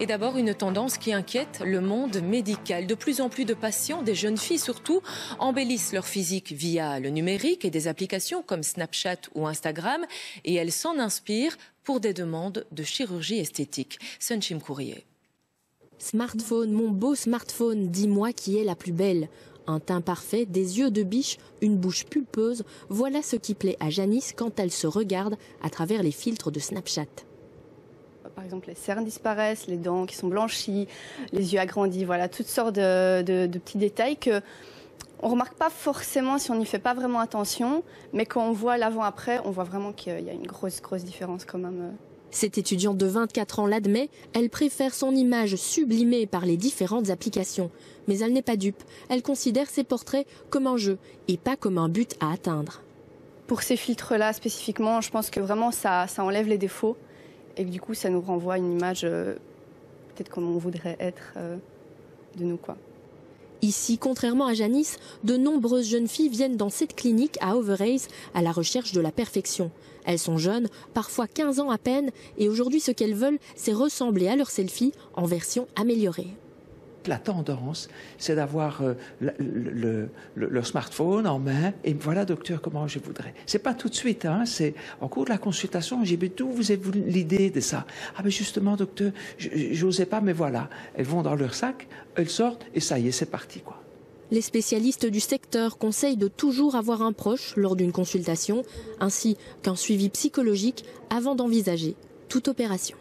Et d'abord, une tendance qui inquiète le monde médical. De plus en plus de patients, des jeunes filles surtout, embellissent leur physique via le numérique et des applications comme Snapchat ou Instagram. Et elles s'en inspirent pour des demandes de chirurgie esthétique. Sunchim Courrier. Smartphone, mon beau smartphone, dis-moi qui est la plus belle. Un teint parfait, des yeux de biche, une bouche pulpeuse, voilà ce qui plaît à Janice quand elle se regarde à travers les filtres de Snapchat. Par exemple, les cernes disparaissent, les dents qui sont blanchies, les yeux agrandis, voilà, toutes sortes de petits détails que on ne remarque pas forcément si on n'y fait pas vraiment attention, mais quand on voit l'avant-après, on voit vraiment qu'il y a une grosse différence quand même. Cette étudiante de 24 ans l'admet, elle préfère son image sublimée par les différentes applications. Mais elle n'est pas dupe, elle considère ses portraits comme un jeu et pas comme un but à atteindre. Pour ces filtres-là spécifiquement, je pense que vraiment ça enlève les défauts et que du coup ça nous renvoie une image peut-être comme on voudrait être de nous, quoi. Ici, contrairement à Janice, de nombreuses jeunes filles viennent dans cette clinique à Overijse à la recherche de la perfection. Elles sont jeunes, parfois 15 ans à peine, et aujourd'hui ce qu'elles veulent, c'est ressembler à leur selfie en version améliorée. La tendance, c'est d'avoir le smartphone en main et voilà, docteur, comment je voudrais. C'est pas tout de suite, hein, c'est en cours de la consultation. J'ai dit, d'où vous avez l'idée de ça? Ah ben justement, docteur, j'osais pas, mais voilà. Elles vont dans leur sac, elles sortent et ça y est, c'est parti, quoi. Les spécialistes du secteur conseillent de toujours avoir un proche lors d'une consultation, ainsi qu'un suivi psychologique avant d'envisager toute opération.